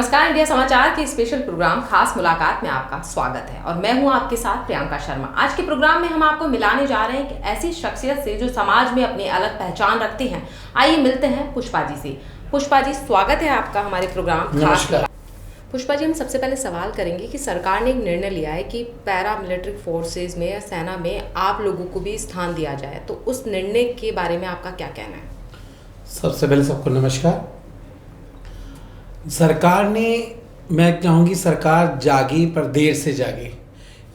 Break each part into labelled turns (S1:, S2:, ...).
S1: नमस्कार, इंडिया समाचार के स्पेशल प्रोग्राम खास मुलाकात में आपका स्वागत है और मैं हूं आपके साथ प्रियंका शर्मा। आज के प्रोग्राम में हम आपको मिलाने जा रहे हैं कि ऐसी शख्सियत से जो समाज में अपनी अलग पहचान रखते हैं। आइए मिलते हैं पुष्पा जी से। पुष्पा जी, स्वागत है आपका हमारे प्रोग्राम खास। पुष्पा जी, हम सबसे पहले सवाल करेंगे कि सरकार ने एक निर्णय लिया है कि पैरा मिलिट्री फोर्सेज में या सेना में आप लोगों को भी स्थान दिया जाए, तो उस निर्णय के बारे में आपका क्या कहना है? सबसे पहले सबको नमस्कार।
S2: सरकार ने, मैं चाहूँगी सरकार जागी पर देर से जागी,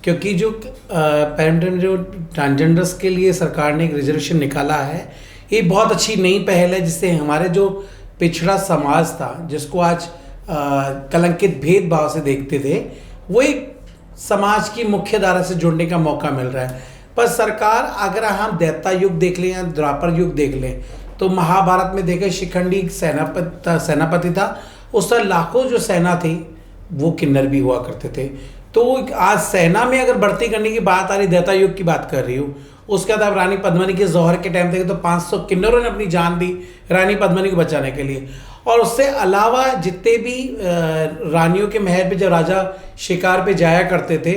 S2: क्योंकि जो जो ट्रांसजेंडर्स के लिए सरकार ने एक रिजर्वेशन निकाला है, ये बहुत अच्छी नई पहल है, जिससे हमारे जो पिछड़ा समाज था, जिसको आज कलंकित भेदभाव से देखते थे, वो एक समाज की मुख्य धारा से जुड़ने का मौका मिल रहा है। पर सरकार, अगर हम दैत्य युग देख लें या द्वापर युग देख लें, तो महाभारत में देखें शिखंडी सेनापति था, उस पर लाखों जो सेना थी वो किन्नर भी हुआ करते थे। तो आज सेना में अगर भर्ती करने की बात आ रही, दैत्य युग की बात कर रही हूँ, उसके बाद अब रानी पद्मिनी के जौहर के टाइम थे तो 500 किन्नरों ने अपनी जान दी रानी पद्मिनी को बचाने के लिए। और उससे अलावा जितने भी रानियों के महल पे जब राजा शिकार पे जाया करते थे,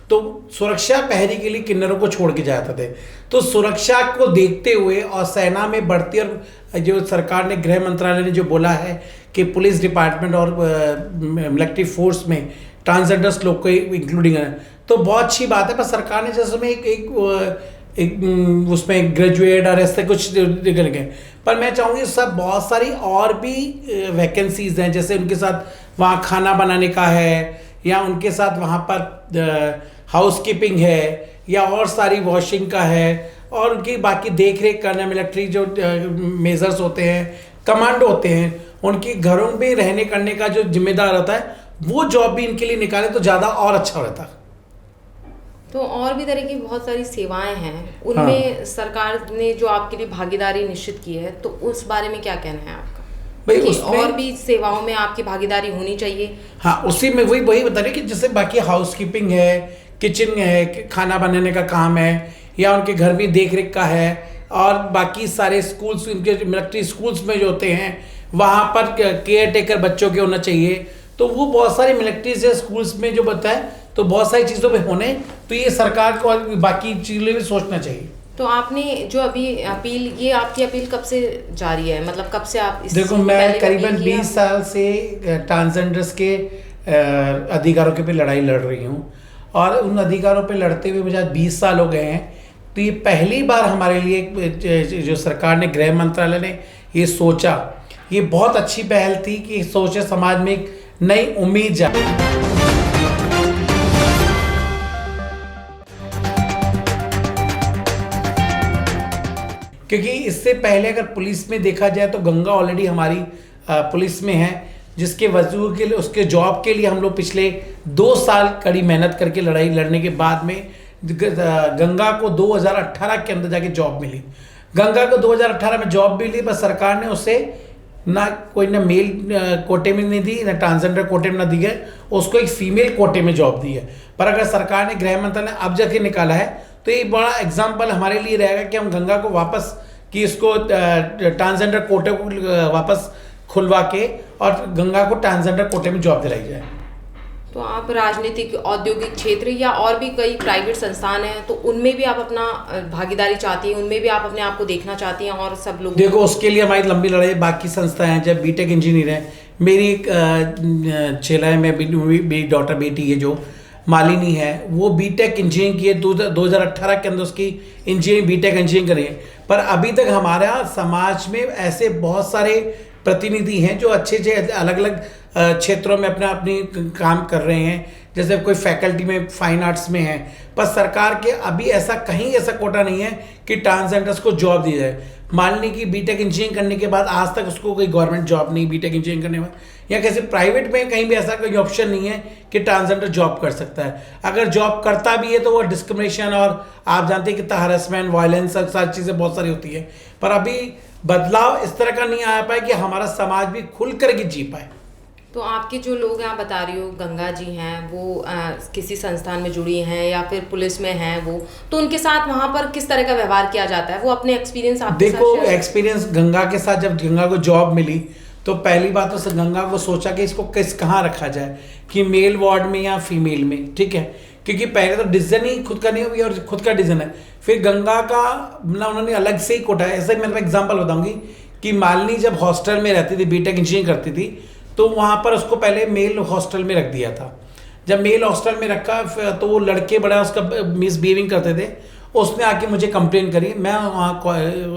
S2: तो सुरक्षा पहरी के लिए किन्नरों को छोड़ के जाते थे। तो सुरक्षा को देखते हुए और सेना में बढ़ती, और जो सरकार ने, गृह मंत्रालय ने जो बोला है कि पुलिस डिपार्टमेंट और मिलिट्री फोर्स में ट्रांसजेंडर्स लोग को इंक्लूडिंग है, तो बहुत अच्छी बात है। पर सरकार ने जैसे में एक उसमें ग्रेजुएट और ऐसे कुछ निकल गए। पर मैं चाहूँगी सब बहुत सारी और भी वैकेंसीज हैं, जैसे उनके साथ वहाँ खाना बनाने का है, या उनके साथ वहाँ पर हाउस कीपिंग है, या और सारी वॉशिंग का है, और उनकी बाकी देख रेख करना, मिलिट्री जो मेजर्स होते हैं, कमांडो होते हैं, उनके घरों में रहने करने का जो जिम्मेदार होता है, वो जॉब भी इनके लिए निकाले तो ज़्यादा और अच्छा रहता।
S1: तो और भी तरह की बहुत सारी सेवाएं हैं, उनमें हाँ, सरकार ने जो आपके लिए भागीदारी निश्चित की है, तो उस बारे में क्या कहना है आपका? भाई उसमें और भी सेवाओं में आपकी भागीदारी होनी चाहिए।
S2: हाँ, उसी में वही बता रहे कि जैसे बाकी हाउस कीपिंग है, किचन है, खाना बनाने का काम है, या उनके घर में देख रेख का है, और बाकी सारे स्कूल्स, उनके मिलिट्री स्कूल्स में जो होते हैं वहाँ पर केयर टेकर बच्चों के होना चाहिए। तो वो बहुत सारे मिलिट्री से स्कूल्स में जो बताए, तो बहुत सारी चीज़ों में होने, तो ये सरकार को बाकी चीज़ें भी सोचना चाहिए।
S1: तो आपने जो अभी अपील, ये आपकी अपील कब से जारी है, मतलब कब से आप
S2: देखो, मैं करीबन 20 साल से ट्रांसजेंडर्स के अधिकारों के पे लड़ाई लड़ रही हूँ, और उन अधिकारों पे लड़ते हुए मुझे आज 20 साल हो गए हैं। तो ये पहली बार हमारे लिए जो सरकार ने, गृह मंत्रालय ने ये सोचा, ये बहुत अच्छी पहल थी कि सोचे समाज में एक नई उम्मीद जाए। क्योंकि इससे पहले अगर पुलिस में देखा जाए तो गंगा ऑलरेडी हमारी पुलिस में है, जिसके वजूह के लिए, उसके जॉब के लिए हम लोग पिछले 2 साल कड़ी मेहनत करके लड़ाई लड़ने के बाद में गंगा को 2018 के अंदर जाके जॉब मिली। गंगा को 2018 में जॉब मिली, पर सरकार ने उसे ना मेल कोटे में नहीं दी, ना ट्रांसजेंडर कोटे में ना दी है, उसको एक फीमेल कोटे में जॉब दी है। पर अगर सरकार ने, गृह मंत्रालय ने अब जाके निकाला है, तो ये बड़ा एग्जाम्पल हमारे लिए रहेगा कि हम गंगा को वापस, कि इसको ट्रांसजेंडर कोटे को वापस खुलवा के और गंगा को ट्रांसजेंडर कोटे में जॉब दिलाई जाए।
S1: तो आप राजनीतिक, औद्योगिक क्षेत्र या और भी कई प्राइवेट संस्थान हैं, तो उनमें भी आप अपना भागीदारी चाहती हैं, उनमें भी आप अपने आप को देखना चाहती हैं, और सब लोग?
S2: देखो, उसके लिए हमारी लंबी लड़ाई। बाकी संस्थाएं हैं, जब बीटेक इंजीनियर है, मेरी एक चेला है, मेरी डॉटर बेटी है जो मालिनी है, वो बीटेक इंजीनियरिंग की है, 2018 के अंदर उसकी इंजीनियरिंग, बीटेक इंजीनियरिंग करी है। पर अभी तक हमारा समाज में ऐसे बहुत सारे प्रतिनिधि हैं जो अच्छे अलग अलग क्षेत्रों में अपनी काम कर रहे हैं, जैसे कोई फैकल्टी में, फाइन आर्ट्स में है। पर सरकार के अभी ऐसा कहीं ऐसा कोटा नहीं है कि ट्रांसजेंडर्स को जॉब दी जाए। मालिनी की बीटेक इंजीनियरिंग करने के बाद आज तक उसको कोई गवर्नमेंट जॉब नहीं, बीटेक इंजीनियरिंग करने में, या किसी प्राइवेट में कहीं भी ऐसा कोई ऑप्शन नहीं है कि ट्रांसजेंडर जॉब कर सकता है। अगर जॉब करता भी है तो वो डिस्क्रिमिनेशन, और आप जानते हैं कितना हरासमेंट, वायलेंस, सारी चीज़ें बहुत सारी होती है। पर अभी बदलाव इस तरह का नहीं आ पाया कि हमारा समाज भी खुल करके जी पाए।
S1: तो आपके जो लोग हैं, आप बता रही हो गंगा जी हैं, वो किसी संस्थान में जुड़ी हैं या फिर पुलिस में हैं वो, तो उनके साथ वहाँ पर किस तरह का व्यवहार किया जाता है? वो अपने एक्सपीरियंस आप
S2: देखो, एक्सपीरियंस गंगा के साथ, जब गंगा को जॉब मिली तो पहली बात तो गंगा को सोचा कि इसको कहाँ रखा जाए, कि मेल वार्ड में या फीमेल में, ठीक है, क्योंकि पहले तो डिसीजन ही खुद का नहीं हुई और खुद का डिसीजन है। फिर गंगा का ना उन्होंने अलग से ही कोटा है। ऐसे मैं एग्जांपल बताऊंगी कि मालिनी जब हॉस्टल में रहती थी, बीटेक इंजीनियरिंग करती थी, तो वहाँ पर उसको पहले मेल हॉस्टल में रख दिया था। जब मेल हॉस्टल में रखा तो वो लड़के बड़ा उसका मिसबिहेविंग करते थे। उसने आके मुझे कंप्लेन करी, मैं वहाँ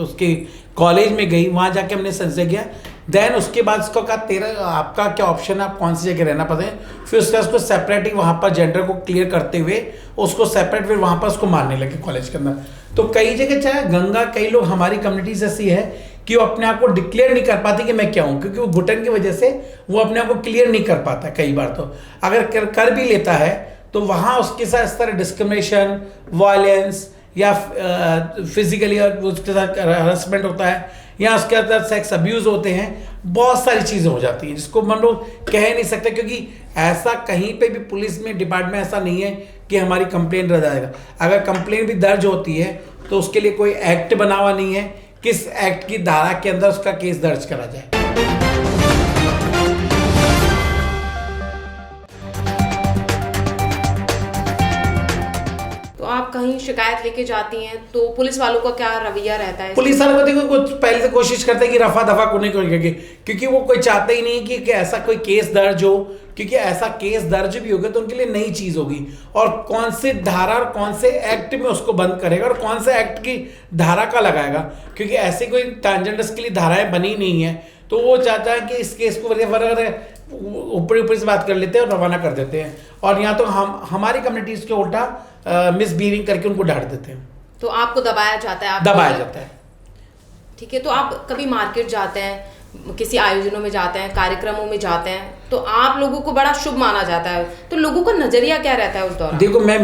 S2: उसके कॉलेज में गई, वहाँ जाके हमने संशय किया। देन उसके बाद उसको कहा तेरा आपका क्या ऑप्शन है, आप कौन सी जगह रहना पसंद है। फिर उसके बाद उसको सेपरेट ही वहाँ पर जेंडर को क्लियर करते हुए उसको सेपरेट फिर वहाँ पर उसको मारने लगे कॉलेज के अंदर। तो कई जगह चाहे गंगा, कई लोग हमारी कम्युनिटीज ऐसी है कि वो अपने आप को डिक्लेयर नहीं कर पाती कि मैं क्या हूँ, क्योंकि वो घुटन की वजह से वो अपने आप को क्लियर नहीं कर पाता। कई बार तो अगर कर भी लेता है तो वहाँ उसके साथ इस तरह डिस्क्रिमिनेशन, वायलेंस या फिजिकली उसके साथ हरासमेंट होता है या उसके अंदर सेक्स अब्यूज़ होते हैं। बहुत सारी चीज़ें हो जाती हैं जिसको हम लोग कह नहीं सकते, क्योंकि ऐसा कहीं पे भी पुलिस में डिपार्टमेंट ऐसा नहीं है कि हमारी कंप्लेंट रद्द आएगा। अगर कंप्लेंट भी दर्ज होती है तो उसके लिए कोई एक्ट बना हुआ नहीं है किस एक्ट की धारा के अंदर उसका केस दर्ज करा जाए।
S1: आप कहीं शिकायत लेके जाती हैं तो पुलिस वालों का क्या रवैया रहता है?
S2: पुलिस वालों को देखो पहले से कोशिश करते हैं कि रफा दफा को नहीं करेंगे, क्योंकि वो कोई चाहते ही नहीं कि ऐसा कोई केस दर्ज हो, क्योंकि ऐसा केस दर्ज भी होगा तो उनके लिए नई चीज होगी और कौन से धारा और कौन से एक्ट में उसको बंद करेगा और कौन से एक्ट की धारा का लगाएगा, क्योंकि ऐसी कोई ट्रांसजेंडर्स के लिए धाराएं बनी नहीं है। तो वो चाहता है कि इस केस को ऊपर ऊपर से बात कर लेते हैं और रवाना कर देते हैं, और यहाँ तो हमारी कम्युनिटीज के उल्टा मिसबिहेविंग करके उनको डांट देते हैं।
S1: तो आपको दबाया जाता है?
S2: दबाया जाता है।
S1: ठीक है, तो आप कभी मार्केट जाते हैं, किसी आयोजनों में जाते हैं, कार्यक्रमों में जाते हैं, तो आप लोगों को बड़ा शुभ माना जाता है, तो लोगों का नजरिया क्या रहता है उस दौरान?
S2: देखो मैं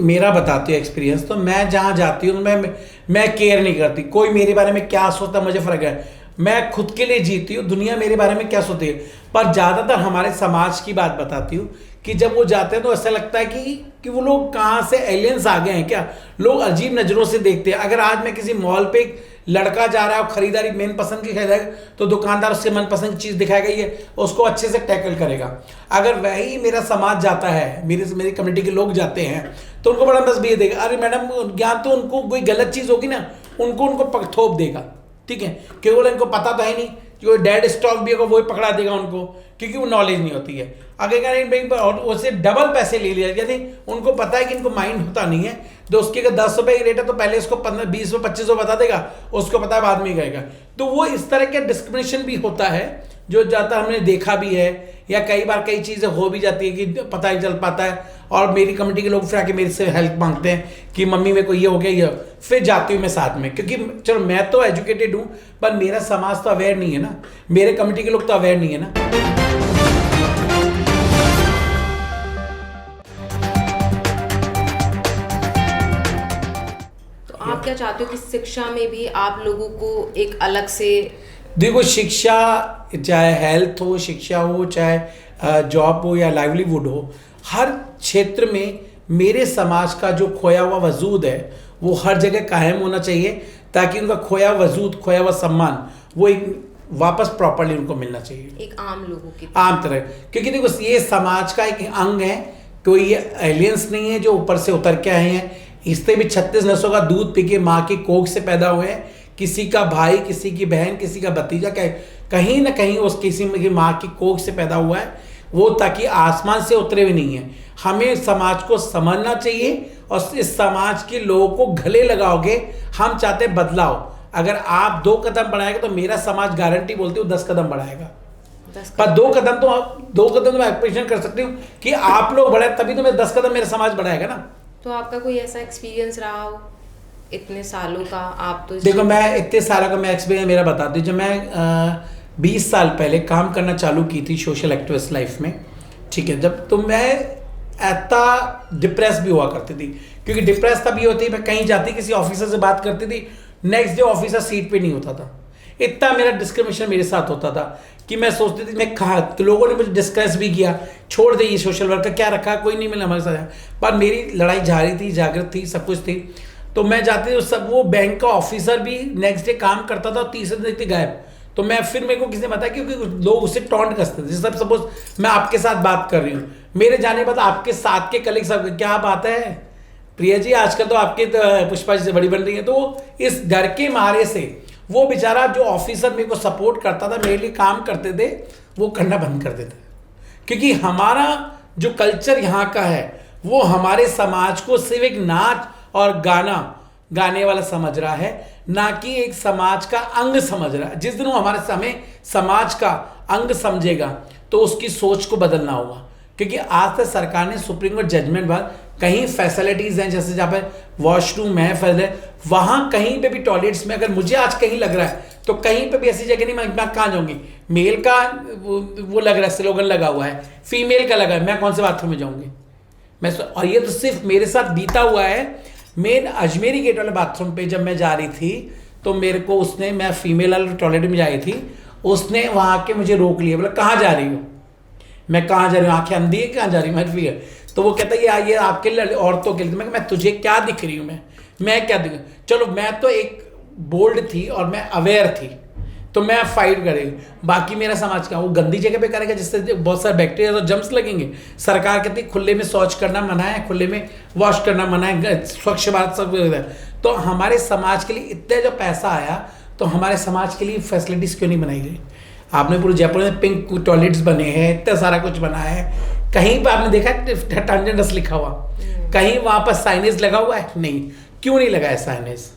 S2: मेरा बताती हूँ एक्सपीरियंस। तो मैं जहाँ जाती हूँ मैं केयर नहीं करती कोई मेरे बारे में क्या सोचता, मुझे फर्क है। मैं खुद के लिए जीती हूँ, दुनिया मेरे बारे में क्या सोचती है। पर ज़्यादातर हमारे समाज की बात बताती हूँ कि जब वो जाते हैं तो ऐसा लगता है कि वो लोग कहाँ से एलियंस आ गए हैं क्या। लोग अजीब नज़रों से देखते हैं। अगर आज मैं किसी मॉल पे एक लड़का जा रहा है और खरीदारी मेन पसंद की खरीदारी, तो दुकानदार उससे मनपसंद की चीज़ दिखाएगा, ये उसको अच्छे से टैकल करेगा। अगर वही मेरा समाज जाता है, मेरी कम्युनिटी के लोग जाते हैं, तो उनको बड़ा बस भी देगा, अरे मैडम यहाँ तो उनको कोई गलत चीज़ होगी ना उनको थोप देगा, ठीक है, केवल इनको पता तो है नहीं, जो डेड स्टॉक भी होगा वही पकड़ा देगा उनको, क्योंकि वो नॉलेज नहीं होती है। अगर बैंक पर और उससे डबल पैसे ले लिया, यदि उनको पता है कि इनको माइंड होता नहीं है, तो उसके अगर 10 रुपये की रेट है तो पहले उसको 15, 20, 25 बता देगा, उसको पता है बाद में गएगा। तो वो इस तरह का डिस्क्रिमिनेशन भी होता है जो ज़्यादा हमने देखा भी है, या कई बार कई चीज़ें हो भी जाती है कि पता ही चल पाता है, और मेरी कम्युनिटी के लोग फिर आके मेरे से हेल्प मांगते हैं कि मम्मी मेरे को ये हो गया, ये फिर जाती हूँ मैं साथ में, क्योंकि चलो मैं तो एजुकेटेड हूँ पर मेरा समाज तो अवेयर नहीं है ना, मेरे कम्युनिटी के लोग तो अवेयर नहीं है ना।
S1: तो आप क्या चाहते हो कि शिक्षा में भी आप लोगों को एक अलग से?
S2: देखो शिक्षा, चाहे हेल्थ हो, शिक्षा हो, चाहे जॉब हो या लाइवलीहुड हो, हर क्षेत्र में मेरे समाज का जो खोया हुआ वजूद है वो हर जगह कायम होना चाहिए, ताकि उनका खोया वजूद, खोया हुआ सम्मान वो एक वापस प्रॉपर्ली उनको मिलना चाहिए,
S1: एक आम लोगों की
S2: आम तरह। क्योंकि देखो ये समाज का एक अंग है, कोई ये एलियंस नहीं है जो ऊपर से उतर के आए हैं। इससे भी 36 नस्लों का दूध पी के माँ की कोख से पैदा हुए हैं। किसी का भाई, किसी की बहन, किसी का भतीजा, कहीं ना कहीं उस किसी की माँ की कोख से पैदा हुआ है वो, ताकि आसमान से उतरे हुए नहीं है। हमें समाज को समझना चाहिए और इस समाज के लोगों को गले लगाओगे। हम चाहते बदलाव, अगर आप 2 कदम बढ़ाएंगे तो मेरा समाज गारंटी बोलती हूँ 10 कदम बढ़ाएगा। पर 2 कदम तो मैं एक्सपेक्टेशन कर सकती हूँ कि आप लोग बढ़ाए, तभी तो मैं 10 कदम मेरा समाज बढ़ाएगा ना।
S1: तो आपका कोई ऐसा एक्सपीरियंस रहा हो इतने सालों का? आप तो
S2: देखो मैं इतने सालों का मैं एक्सपीरियंस मेरा बताती हूँ। जब मैं 20 साल पहले काम करना चालू की थी सोशल एक्टिविस्ट लाइफ में, ठीक है, जब तो मैं इतना डिप्रेस भी हुआ करती थी, क्योंकि डिप्रेस तभी होती, मैं कहीं जाती किसी ऑफिसर से बात करती थी, नेक्स्ट डे ऑफिसर सीट पे नहीं होता था। इतना मेरा डिस्क्रिमिनेशन मेरे साथ होता था कि मैं सोचती थी मैं कहा, तो लोगों ने मुझे डिस्कस भी किया, छोड़ दे ये सोशल वर्क का क्या रखा, कोई नहीं मिला हमारे साथ। पर मेरी लड़ाई जारी थी, जागृत थी, सब कुछ थी। तो मैं जाती थी, सब वो बैंक का ऑफिसर भी नेक्स्ट डे काम करता था और तीसरे दिन देखते गायब। तो मैं फिर मेरे को किसी ने बताया, क्योंकि लोग उससे टॉन्ट करते थे। जैसे सपोज मैं आपके साथ बात कर रही हूँ, मेरे जाने के बाद आपके साथ के कलीग सब क्या बात है प्रिया जी, आजकल तो आपके पुष्पा जी से बड़ी बन रही है। तो इस डर के मारे से वो बेचारा जो ऑफिसर मेरे को सपोर्ट करता था, मेरे लिए काम करते थे, वो करना बंद कर देते। क्योंकि हमारा जो कल्चर यहाँ का है वो हमारे समाज को सिर्फ एक नाच और गाना गाने वाला समझ रहा है, ना कि एक समाज का अंग समझ रहा है। जिस दिन वो हमारे समय समाज का अंग समझेगा तो उसकी सोच को बदलना होगा। क्योंकि आज तक सरकार ने सुप्रीम कोर्ट जजमेंट बाद कहीं फैसिलिटीज़ हैं, जैसे जहाँ पर वॉशरूम है, वहाँ कहीं पे भी टॉयलेट्स में अगर मुझे आज कहीं लग रहा है तो कहीं पे भी ऐसी जगह नहीं, मैं कहाँ जाऊँगी। मेल का वो लग रहा है, स्लोगन लगा हुआ है, फीमेल का लगा है, मैं कौन से बाथरूम में जाऊँगी और ये तो सिर्फ मेरे साथ बीता हुआ है। मेन अजमेरी गेट वाले बाथरूम पे जब मैं जा रही थी तो मेरे को उसने, मैं फीमेल वाले टॉयलेट में जा रही थी, उसने वहाँ के मुझे रोक लिया, बोला कहाँ जा रही हो। मैं कहाँ जा रही हूँ, आंखें अंधी है, कहाँ जा रही हूँ मैं। तो वो कहता है ये आपके लिए, औरतों के लिए। मैं तुझे क्या दिख रही हूँ, मैं क्या दिख, चलो मैं तो एक बोल्ड थी और मैं अवेयर थी तो मैं फाइट करेगी। बाकी मेरा समाज का वो गंदी जगह पे करेगा जिससे बहुत सारे बैक्टीरिया और जम्स लगेंगे। सरकार कहती है खुले में शौच करना मना है, खुले में वॉश करना मना है, स्वच्छ भारत सब। तो हमारे समाज के लिए इतना जो पैसा आया तो हमारे समाज के लिए फैसिलिटीज़ क्यों नहीं बनाई गई। आपने पूरे जयपुर में पिंक टॉयलेट्स बने हैं, इतना सारा कुछ बना है। कहीं पर आपने देखा ट्रांसजेंडर्स लिखा हुआ, कहीं वहाँ पर साइनेज लगा हुआ है? नहीं। क्यों नहीं लगा है साइनेज?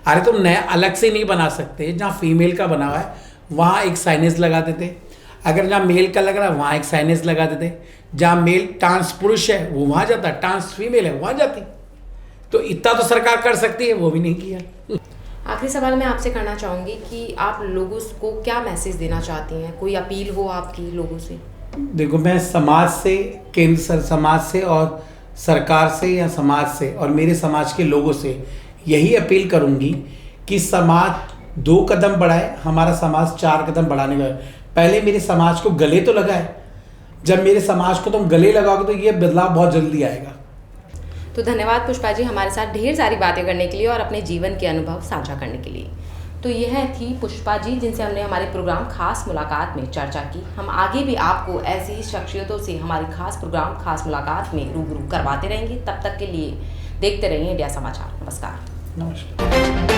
S2: अरे तुम नया अलग से नहीं बना सकते, जहाँ फीमेल का बना हुआ है वहाँ एक साइनेज लगा देते, अगर जहाँ मेल का लग रहा है वहाँ एक साइनेज लगा देते, जहाँ मेल ट्रांस पुरुष है वो वहाँ जाता, ट्रांस फीमेल है वहाँ जाती। तो इतना तो सरकार कर सकती है, वो भी नहीं किया।
S1: आखिरी सवाल मैं आपसे करना चाहूँगी कि आप लोगों को क्या मैसेज देना चाहती हैं, कोई अपील हो आपकी लोगों से?
S2: देखो, मैं समाज से, केंद्र समाज से और सरकार से या समाज से और मेरे समाज के लोगों से यही अपील करूंगी कि समाज 2 कदम बढ़ाए, हमारा समाज 4 कदम बढ़ाने का। पहले मेरे समाज को गले तो लगाए, जब मेरे समाज को तुम गले लगाओगे तो ये बदलाव बहुत जल्दी आएगा।
S1: तो धन्यवाद पुष्पा जी हमारे साथ ढेर सारी बातें करने के लिए और अपने जीवन के अनुभव साझा करने के लिए। तो यह थी पुष्पा जी जिनसे हमने हमारे प्रोग्राम खास मुलाकात में चर्चा की। हम आगे भी आपको ऐसी ही शख्सियतों से हमारी खास प्रोग्राम खास मुलाकात में रूबरू करवाते रहेंगे। तब तक के लिए देखते रहिए इंडिया समाचार। नमस्कार।
S2: नमस्कार।